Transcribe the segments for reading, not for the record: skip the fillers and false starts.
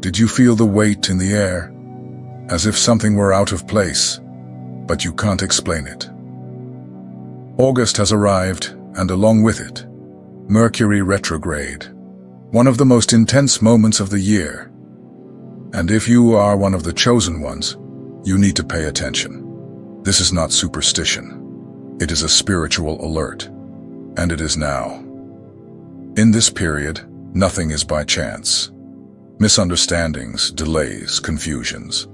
Did you feel the weight in the air? As if something were out of place, but you can't explain it. August has arrived, and along with it, Mercury Retrograde, one of the most intense moments of the year. And if you are one of the chosen ones, you need to pay attention. This is not superstition. It is a spiritual alert, and it is now. In this period, nothing is by chance. Misunderstandings, delays, confusions.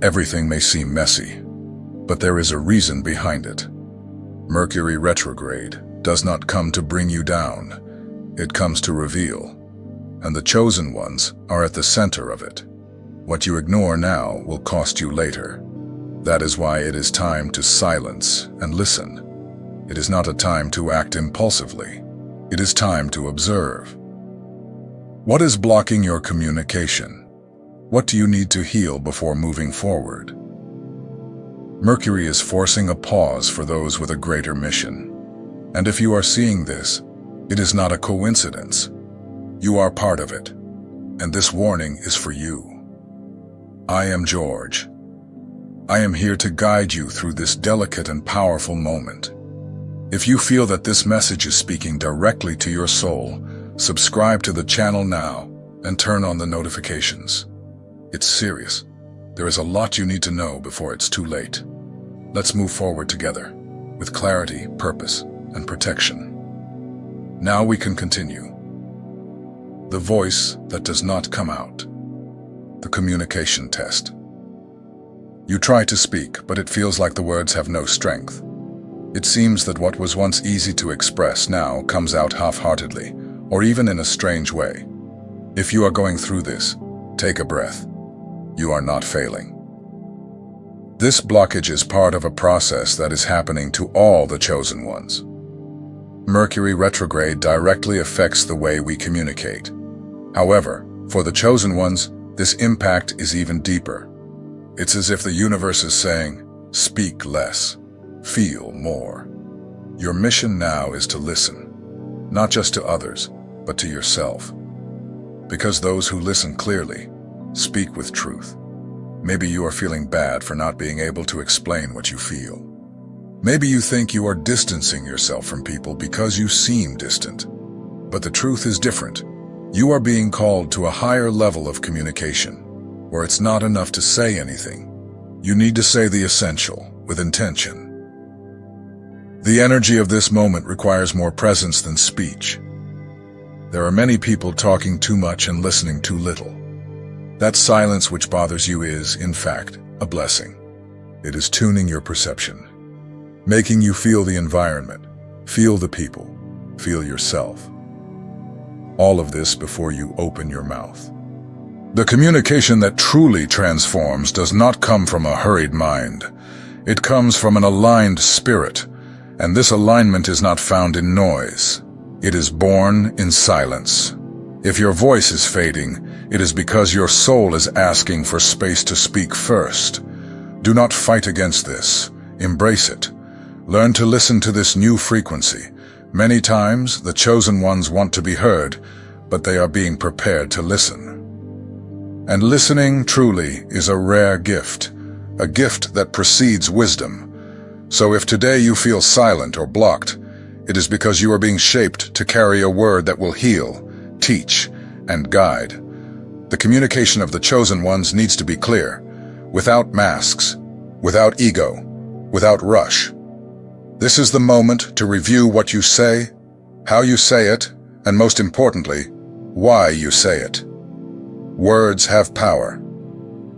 Everything may seem messy, but there is a reason behind it. Mercury retrograde does not come to bring you down. It comes to reveal, and the chosen ones are at the center of it. What you ignore now will cost you later. That is why it is time to silence and listen. It is not a time to act impulsively. It is time to observe. What is blocking your communication? What do you need to heal before moving forward? Mercury is forcing a pause for those with a greater mission. And if you are seeing this, it is not a coincidence. You are part of it. And this warning is for you. I am George. I am here to guide you through this delicate and powerful moment. If you feel that this message is speaking directly to your soul, subscribe to the channel now and turn on the notifications. It's serious. There is a lot you need to know before it's too late. Let's move forward together, with clarity, purpose, and protection. Now we can continue. The voice that does not come out. The communication test. You try to speak, but it feels like the words have no strength. It seems that what was once easy to express now comes out half-heartedly, or even in a strange way. If you are going through this, take a breath. You are not failing. This blockage is part of a process that is happening to all the chosen ones. Mercury retrograde directly affects the way we communicate. However, for the chosen ones, this impact is even deeper. It's as if the universe is saying, speak less, feel more. Your mission now is to listen, not just to others, but to yourself. Because those who listen clearly speak with truth. Maybe you are feeling bad for not being able to explain what you feel. Maybe you think you are distancing yourself from people because you seem distant. But the truth is different. You are being called to a higher level of communication, where it's not enough to say anything. You need to say the essential, with intention. The energy of this moment requires more presence than speech. There are many people talking too much and listening too little. That silence which bothers you is, in fact, a blessing. It is tuning your perception, making you feel the environment, feel the people, feel yourself. All of this before you open your mouth. The communication that truly transforms does not come from a hurried mind. It comes from an aligned spirit, and this alignment is not found in noise. It is born in silence. If your voice is fading, it is because your soul is asking for space to speak first. Do not fight against this. Embrace it. Learn to listen to this new frequency. Many times, the chosen ones want to be heard, but they are being prepared to listen. And listening truly is a rare gift, a gift that precedes wisdom. So if today you feel silent or blocked, it is because you are being shaped to carry a word that will heal, teach, and guide. The communication of the chosen ones needs to be clear, without masks, without ego, without rush. This is the moment to review what you say, how you say it, and most importantly, why you say it. Words have power,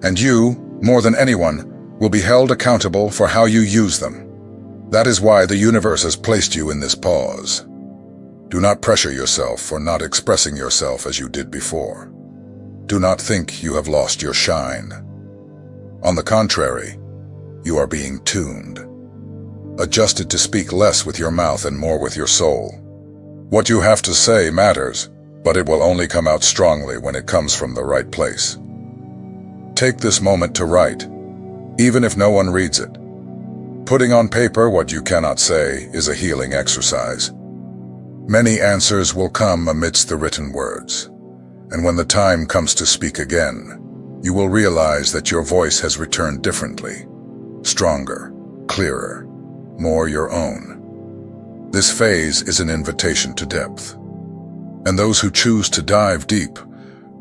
and you, more than anyone, will be held accountable for how you use them. That is why the universe has placed you in this pause. Do not pressure yourself for not expressing yourself as you did before. Do not think you have lost your shine. On the contrary, you are being tuned, adjusted to speak less with your mouth and more with your soul. What you have to say matters, but it will only come out strongly when it comes from the right place. Take this moment to write, even if no one reads it. Putting on paper what you cannot say is a healing exercise. Many answers will come amidst the written words, And when the time comes to speak again, you will realize that your voice has returned differently, stronger, clearer, more your own. This phase is an invitation to depth. And those who choose to dive deep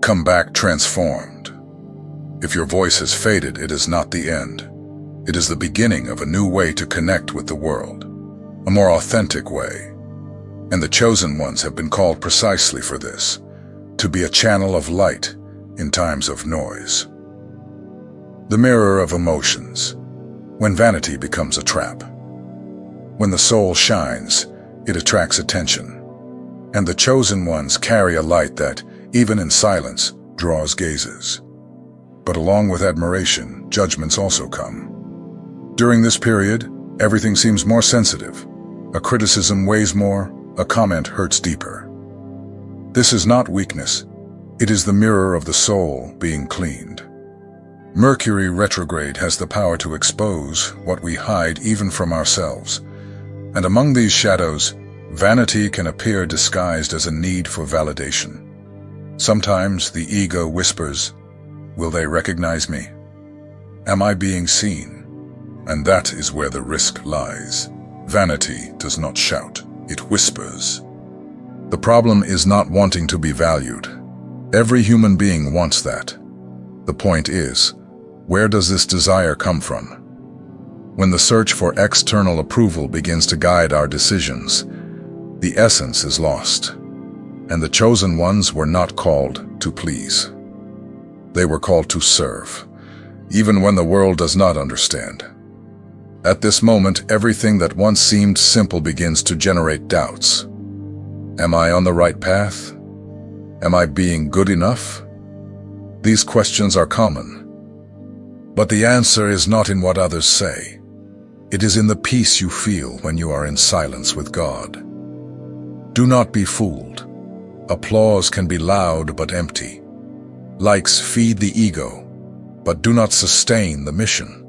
come back transformed. If your voice has faded, it is not the end. It is the beginning of a new way to connect with the world, a more authentic way. And the chosen ones have been called precisely for this, to be a channel of light in times of noise. The mirror of emotions, when vanity becomes a trap. When the soul shines, it attracts attention. And the chosen ones carry a light that, even in silence, draws gazes. But along with admiration, judgments also come. During this period, everything seems more sensitive. A criticism weighs more, a comment hurts deeper. This is not weakness. It is the mirror of the soul being cleaned. Mercury Retrograde has the power to expose what we hide even from ourselves. And among these shadows, vanity can appear disguised as a need for validation. Sometimes the ego whispers, "Will they recognize me? Am I being seen?" And that is where the risk lies. Vanity does not shout, it whispers. The problem is not wanting to be valued. Every human being wants that. The point is, where does this desire come from? When the search for external approval begins to guide our decisions, the essence is lost. And the chosen ones were not called to please. They were called to serve, even when the world does not understand. At this moment, everything that once seemed simple begins to generate doubts. Am I on the right path? Am I being good enough? These questions are common. But the answer is not in what others say. It is in the peace you feel when you are in silence with God. Do not be fooled. Applause can be loud but empty. Likes feed the ego, but do not sustain the mission.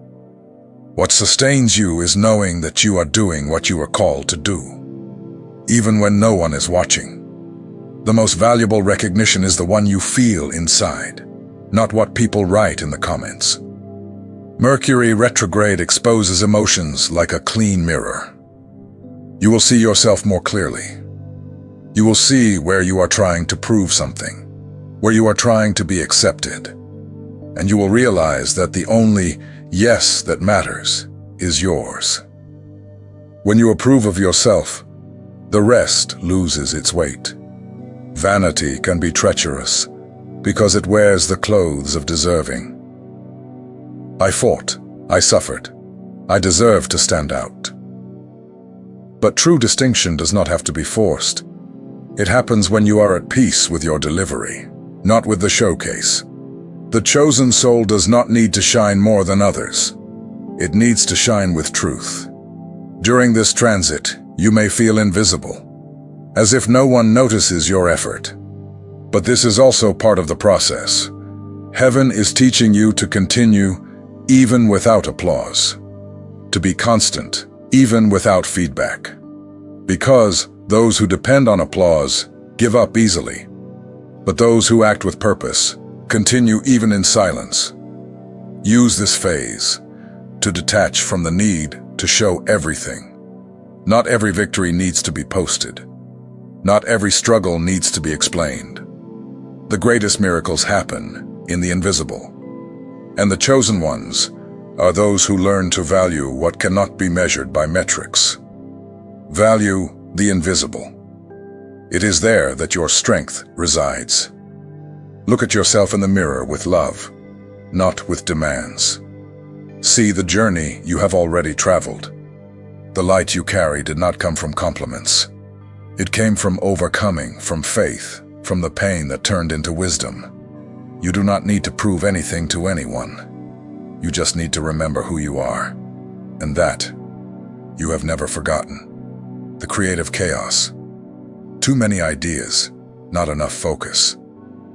What sustains you is knowing that you are doing what you are called to do, even when no one is watching. The most valuable recognition is the one you feel inside, not what people write in the comments. Mercury Retrograde exposes emotions like a clean mirror. You will see yourself more clearly. You will see where you are trying to prove something, where you are trying to be accepted. And you will realize that the only yes that matters is yours. When you approve of yourself, the rest loses its weight. Vanity can be treacherous because it wears the clothes of deserving. I fought, I suffered, I deserve to stand out. But true distinction does not have to be forced. It happens when you are at peace with your delivery, not with the showcase. The chosen soul does not need to shine more than others. It needs to shine with truth. During this transit, you may feel invisible, as if no one notices your effort. But this is also part of the process. Heaven is teaching you to continue even without applause, to be constant even without feedback. Because those who depend on applause give up easily, but those who act with purpose continue even in silence. Use this phase to detach from the need to show everything. Not every victory needs to be posted. Not every struggle needs to be explained. The greatest miracles happen in the invisible. And the chosen ones are those who learn to value what cannot be measured by metrics. Value the invisible. It is there that your strength resides. Look at yourself in the mirror with love, not with demands. See the journey you have already traveled. The light you carry did not come from compliments. It came from overcoming, from faith, from the pain that turned into wisdom. You do not need to prove anything to anyone. You just need to remember who you are, and that you have never forgotten. The creative chaos. Too many ideas, not enough focus.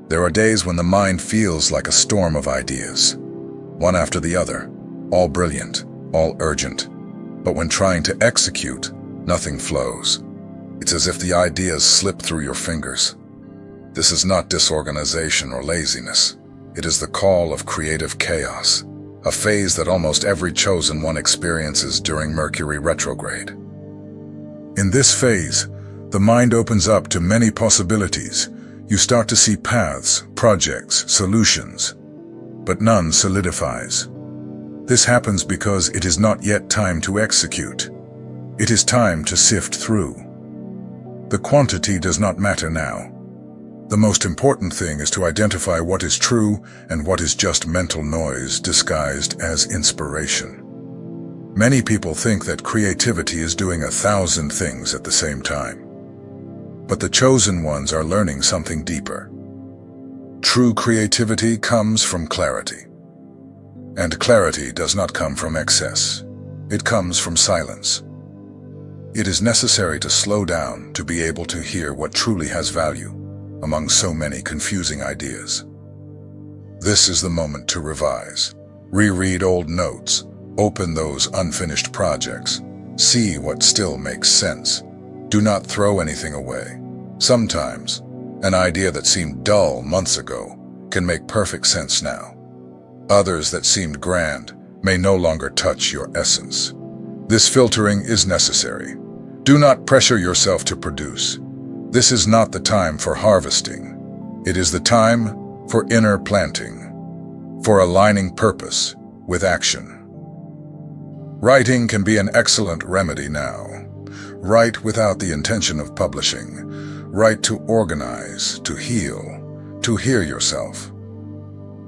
There are days when the mind feels like a storm of ideas, one after the other, all brilliant, all urgent. But when trying to execute, nothing flows. It's as if the ideas slip through your fingers. This is not disorganization or laziness. It is the call of creative chaos, a phase that almost every chosen one experiences during Mercury Retrograde. In this phase, the mind opens up to many possibilities. You start to see paths, projects, solutions, but none solidifies. This happens because it is not yet time to execute. It is time to sift through. The quantity does not matter now. The most important thing is to identify what is true and what is just mental noise disguised as inspiration. Many people think that creativity is doing 1,000 things at the same time. But the chosen ones are learning something deeper. True creativity comes from clarity. And clarity does not come from excess. It comes from silence. It is necessary to slow down to be able to hear what truly has value among so many confusing ideas. This is the moment to revise. Reread old notes. Open those unfinished projects. See what still makes sense. Do not throw anything away. Sometimes, an idea that seemed dull months ago can make perfect sense now. Others that seemed grand may no longer touch your essence. This filtering is necessary. Do not pressure yourself to produce. This is not the time for harvesting. It is the time for inner planting, for aligning purpose with action. Writing can be an excellent remedy now. Write without the intention of publishing. Write to organize, to heal, to hear yourself.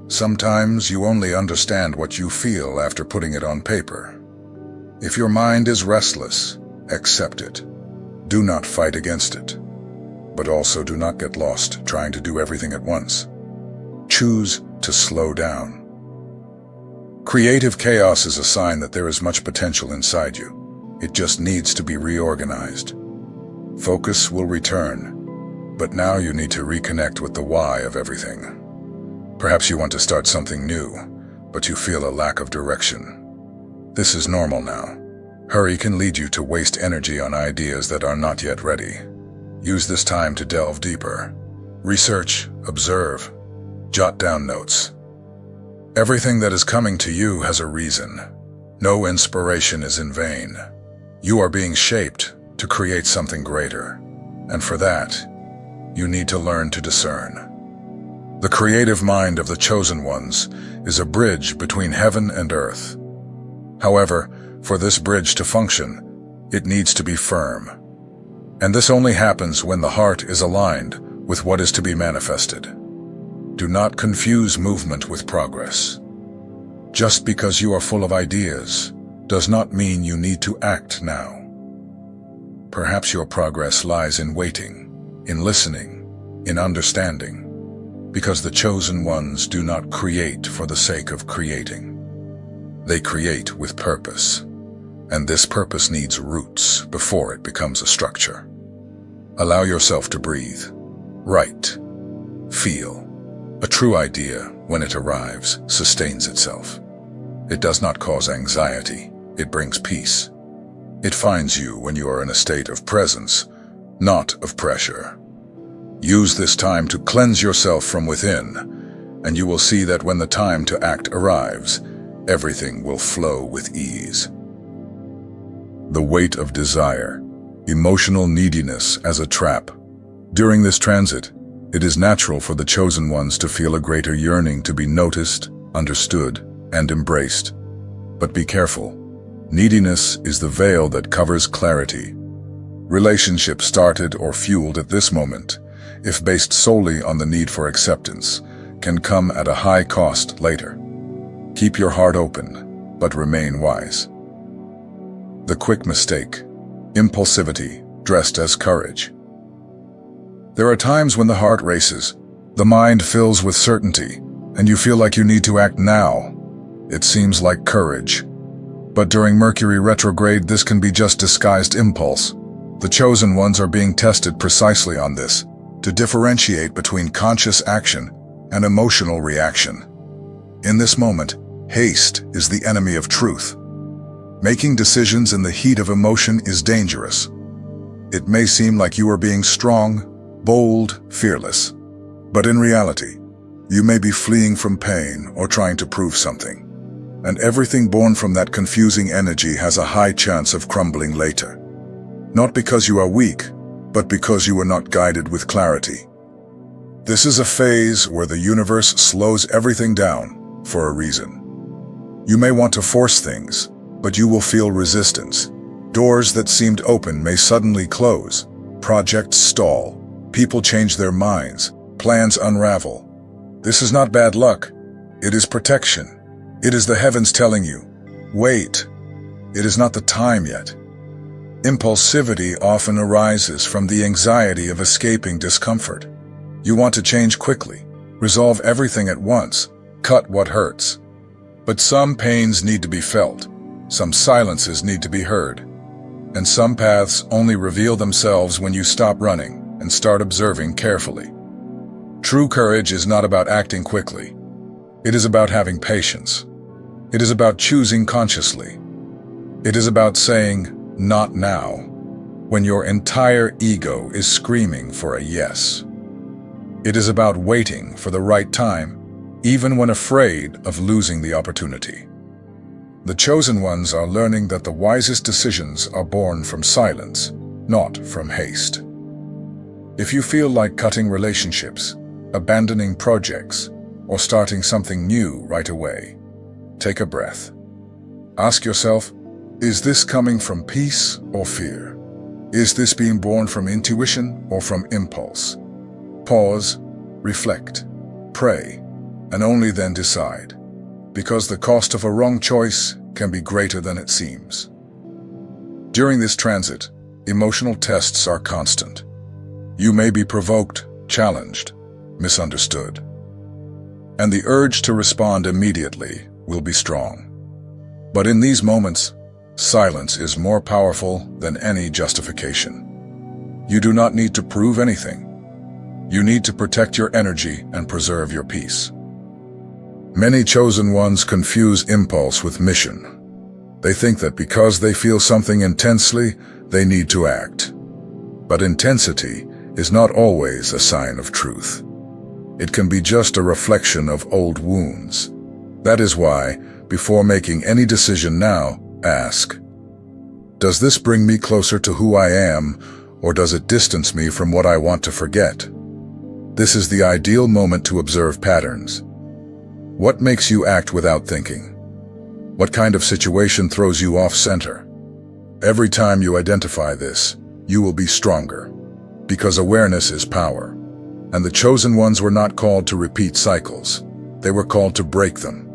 Sometimes you only understand what you feel after putting it on paper. If your mind is restless, accept it. Do not fight against it. But also do not get lost trying to do everything at once. Choose to slow down. Creative chaos is a sign that there is much potential inside you. It just needs to be reorganized. Focus will return, but now you need to reconnect with the why of everything. Perhaps you want to start something new, but you feel a lack of direction. This is normal now. Hurry can lead you to waste energy on ideas that are not yet ready. Use this time to delve deeper. Research, observe, jot down notes. Everything that is coming to you has a reason. No inspiration is in vain. You are being shaped to create something greater, and for that, you need to learn to discern. The creative mind of the chosen ones is a bridge between heaven and earth. However, for this bridge to function, it needs to be firm. And this only happens when the heart is aligned with what is to be manifested. Do not confuse movement with progress. Just because you are full of ideas does not mean you need to act now. Perhaps your progress lies in waiting, in listening, in understanding. Because the chosen ones do not create for the sake of creating. They create with purpose, and this purpose needs roots before it becomes a structure. Allow yourself to breathe, write, feel. A true idea, when it arrives, sustains itself. It does not cause anxiety, it brings peace. It finds you when you are in a state of presence, not of pressure. Use this time to cleanse yourself from within, and you will see that when the time to act arrives, everything will flow with ease. The weight of desire, emotional neediness as a trap. During this transit, it is natural for the chosen ones to feel a greater yearning to be noticed, understood, and embraced. But be careful. Neediness is the veil that covers clarity. Relationships started or fueled at this moment, if based solely on the need for acceptance, can come at a high cost later. Keep your heart open, but remain wise. The quick mistake, impulsivity dressed as courage. There are times when the heart races, the mind fills with certainty, and you feel like you need to act now. It seems like courage. But during Mercury retrograde, this can be just disguised impulse. The chosen ones are being tested precisely on this, to differentiate between conscious action and emotional reaction. In this moment, haste is the enemy of truth. Making decisions in the heat of emotion is dangerous. It may seem like you are being strong, bold, fearless, But in reality, you may be fleeing from pain or trying to prove something. And everything born from that confusing energy has a high chance of crumbling later. Not because you are weak, but because you are not guided with clarity. This is a phase where the universe slows everything down for a reason. You may want to force things, but you will feel resistance. Doors that seemed open may suddenly close. Projects stall. People change their minds. Plans unravel. This is not bad luck. It is protection. It is the heavens telling you, wait, it is not the time yet. Impulsivity often arises from the anxiety of escaping discomfort. You want to change quickly, resolve everything at once, cut what hurts. But some pains need to be felt, some silences need to be heard, and some paths only reveal themselves when you stop running and start observing carefully. True courage is not about acting quickly. It is about having patience. It is about choosing consciously. It is about saying, not now, when your entire ego is screaming for a yes. It is about waiting for the right time, even when afraid of losing the opportunity. The chosen ones are learning that the wisest decisions are born from silence, not from haste. If you feel like cutting relationships, abandoning projects, or starting something new right away, take a breath. Ask yourself, is this coming from peace or fear? Is this being born from intuition or from impulse? Pause, reflect, pray, and only then decide, because the cost of a wrong choice can be greater than it seems. During this transit, emotional tests are constant. You may be provoked, challenged, misunderstood. And the urge to respond immediately will be strong. But in these moments, silence is more powerful than any justification. You do not need to prove anything. You need to protect your energy and preserve your peace. Many chosen ones confuse impulse with mission. They think that because they feel something intensely, they need to act. But intensity is not always a sign of truth. It can be just a reflection of old wounds. That is why, before making any decision now, ask, does this bring me closer to who I am, or does it distance me from what I want to forget? This is the ideal moment to observe patterns. What makes you act without thinking? What kind of situation throws you off center? Every time you identify this, you will be stronger, because awareness is power. And the chosen ones were not called to repeat cycles. They were called to break them.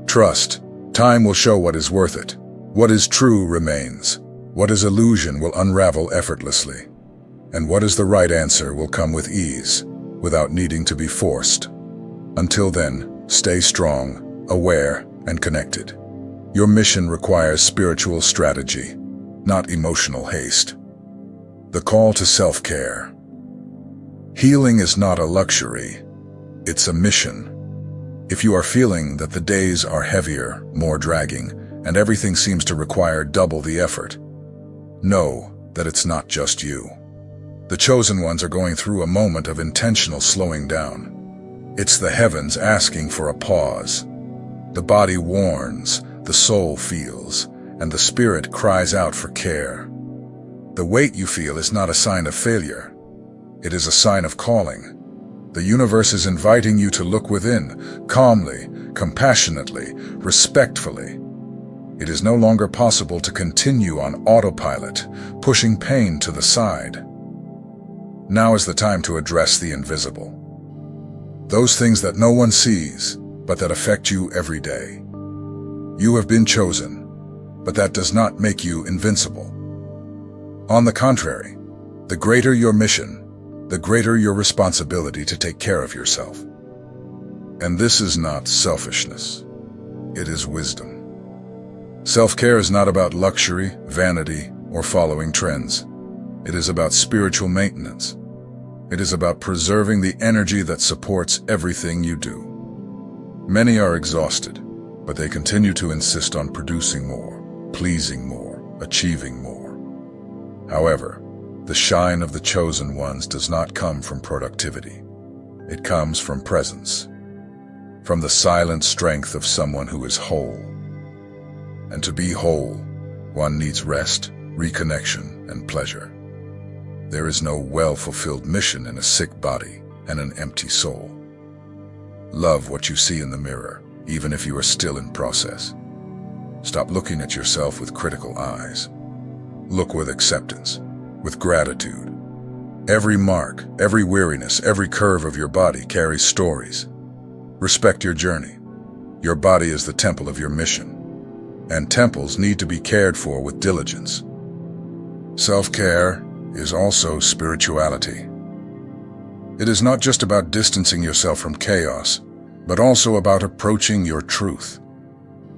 Trust, time will show what is worth it. What is true remains. What is illusion will unravel effortlessly. And what is the right answer will come with ease, without needing to be forced. Until then, stay strong, aware, and connected. Your mission requires spiritual strategy, not emotional haste. The call to self-care. Healing is not a luxury, it's a mission. If you are feeling that the days are heavier, more dragging, and everything seems to require double the effort, know that it's not just you. The chosen ones are going through a moment of intentional slowing down. It's the heavens asking for a pause. The body warns, the soul feels, and the spirit cries out for care. The weight you feel is not a sign of failure. It is a sign of calling. The universe is inviting you to look within, calmly, compassionately, respectfully. It is no longer possible to continue on autopilot, pushing pain to the side. Now is the time to address the invisible. Those things that no one sees, but that affect you every day. You have been chosen, but that does not make you invincible. On the contrary, the greater your mission, the greater your responsibility to take care of yourself. And this is not selfishness. It is wisdom. Self-care is not about luxury, vanity, or following trends. It is about spiritual maintenance. It is about preserving the energy that supports everything you do. Many are exhausted, but they continue to insist on producing more, pleasing more, achieving more. However, the shine of the chosen ones does not come from productivity. It comes from presence, from the silent strength of someone who is whole. And to be whole, one needs rest, reconnection, and pleasure. There is no well-fulfilled mission in a sick body and an empty soul. Love what you see in the mirror, even if you are still in process. Stop looking at yourself with critical eyes. Look with acceptance, with gratitude. Every mark, every weariness, every curve of your body carries stories. Respect your journey. Your body is the temple of your mission, and temples need to be cared for with diligence. Self-care is also spirituality. It is not just about distancing yourself from chaos, but also about approaching your truth.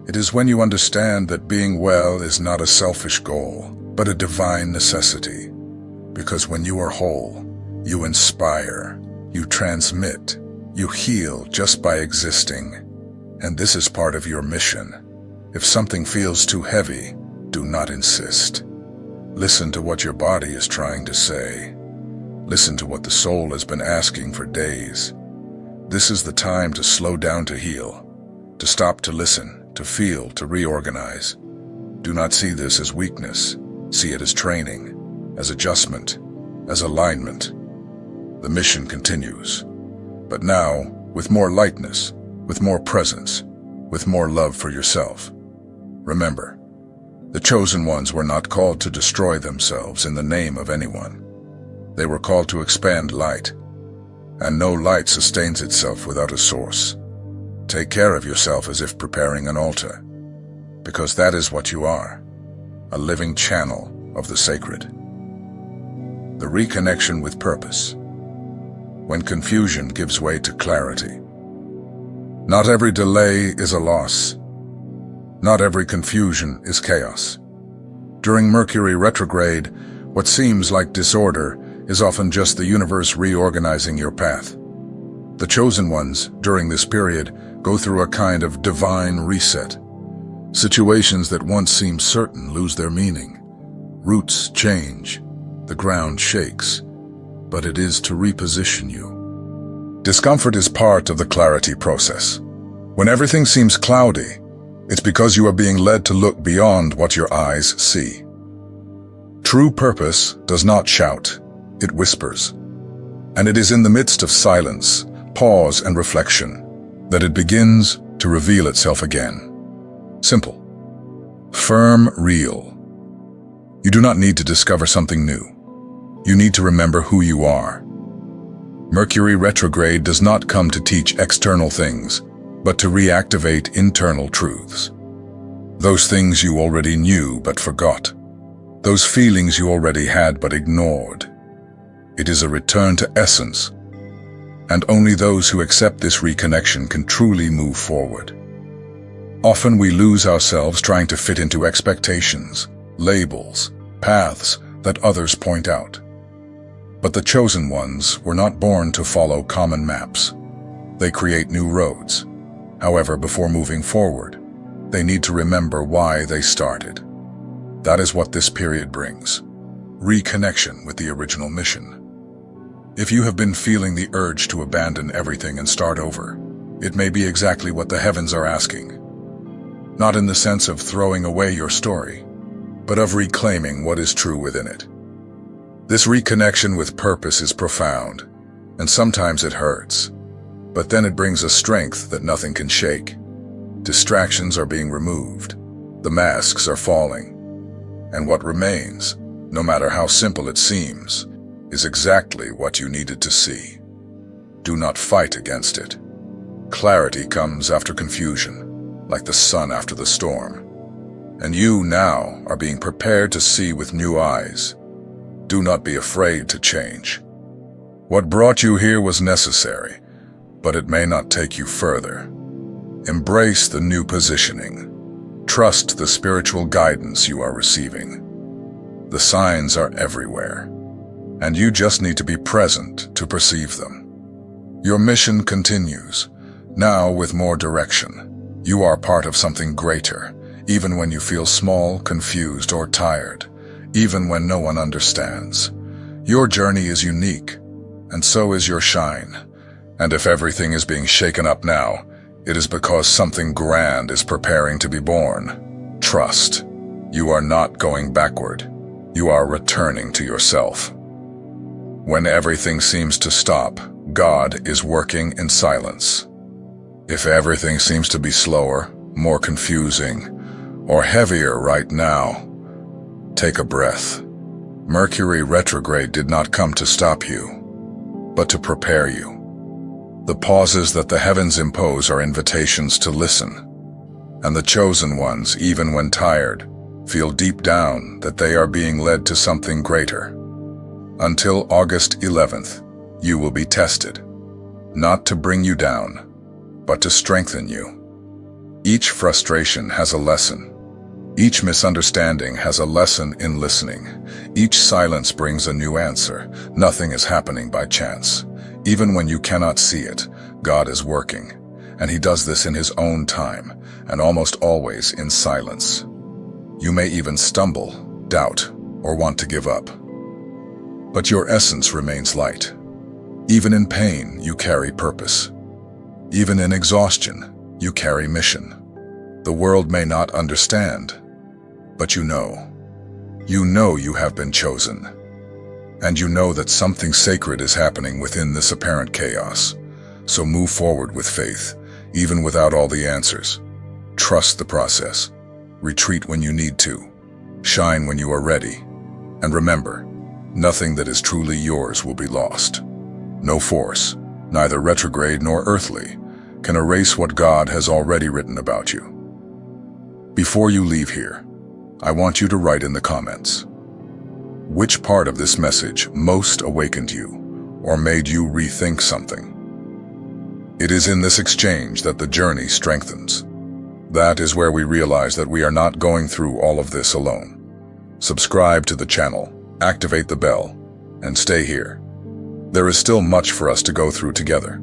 It is when you understand that being well is not a selfish goal, but a divine necessity. Because when you are whole, you inspire, you transmit, you heal just by existing. And this is part of your mission. If something feels too heavy, do not insist. Listen to what your body is trying to say. Listen to what the soul has been asking for days. This is the time to slow down to heal, to stop to listen, to feel, to reorganize. Do not see this as weakness. See it as training, as adjustment, as alignment. The mission continues, but now with more lightness, with more presence, with more love for yourself. Remember, the chosen ones were not called to destroy themselves in the name of anyone. They were called to expand light, and no light sustains itself without a source. Take care of yourself as if preparing an altar, because that is what you are, a living channel of the sacred. The reconnection with purpose. When confusion gives way to clarity. Not every delay is a loss. Not every confusion is chaos. During Mercury Retrograde, what seems like disorder is often just the universe reorganizing your path. The chosen ones, during this period, go through a kind of divine reset. Situations that once seemed certain lose their meaning. Roots change. The ground shakes. But it is to reposition you. Discomfort is part of the clarity process. When everything seems cloudy, it's because you are being led to look beyond what your eyes see. True purpose does not shout, it whispers. And it is in the midst of silence, pause, and reflection that it begins to reveal itself again. Simple. Firm, real. You do not need to discover something new. You need to remember who you are. Mercury retrograde does not come to teach external things, but to reactivate internal truths. Those things you already knew but forgot. Those feelings you already had but ignored. It is a return to essence, and only those who accept this reconnection can truly move forward. Often we lose ourselves trying to fit into expectations, labels, paths that others point out. But the chosen ones were not born to follow common maps. They create new roads. However, before moving forward, they need to remember why they started. That is what this period brings. Reconnection with the original mission. If you have been feeling the urge to abandon everything and start over, it may be exactly what the heavens are asking. Not in the sense of throwing away your story, but of reclaiming what is true within it. This reconnection with purpose is profound, and sometimes it hurts, but then it brings a strength that nothing can shake. Distractions are being removed, the masks are falling, and what remains, no matter how simple it seems, is exactly what you needed to see. Do not fight against it. Clarity comes after confusion, like the sun after the storm. And you now are being prepared to see with new eyes. Do not be afraid to change. What brought you here was necessary, but it may not take you further. Embrace the new positioning. Trust the spiritual guidance you are receiving. The signs are everywhere, and you just need to be present to perceive them. Your mission continues, now with more direction. You are part of something greater, even when you feel small, confused, or tired, even when no one understands. Your journey is unique, and so is your shine. And if everything is being shaken up now, it is because something grand is preparing to be born. Trust. You are not going backward. You are returning to yourself. When everything seems to stop, God is working in silence. If everything seems to be slower, more confusing, or heavier right now, take a breath. Mercury Retrograde did not come to stop you, but to prepare you. The pauses that the heavens impose are invitations to listen, and the chosen ones, even when tired, feel deep down that they are being led to something greater. Until August 11th, you will be tested, not to bring you down, but to strengthen you. Each frustration has a lesson. Each misunderstanding has a lesson in listening. Each silence brings a new answer. Nothing is happening by chance. Even when you cannot see it, God is working, and He does this in His own time, and almost always in silence. You may even stumble, doubt, or want to give up. But your essence remains light. Even in pain, you carry purpose. Even in exhaustion, you carry mission. The world may not understand, but you know. You know you have been chosen. And you know that something sacred is happening within this apparent chaos. So move forward with faith, even without all the answers. Trust the process. Retreat when you need to. Shine when you are ready. And remember, nothing that is truly yours will be lost. No force, neither retrograde nor earthly, can erase what God has already written about you. Before you leave here, I want you to write in the comments, which part of this message most awakened you or made you rethink something? It is in this exchange that the journey strengthens. That is where we realize that we are not going through all of this alone. Subscribe to the channel, activate the bell, and stay here. There is still much for us to go through together.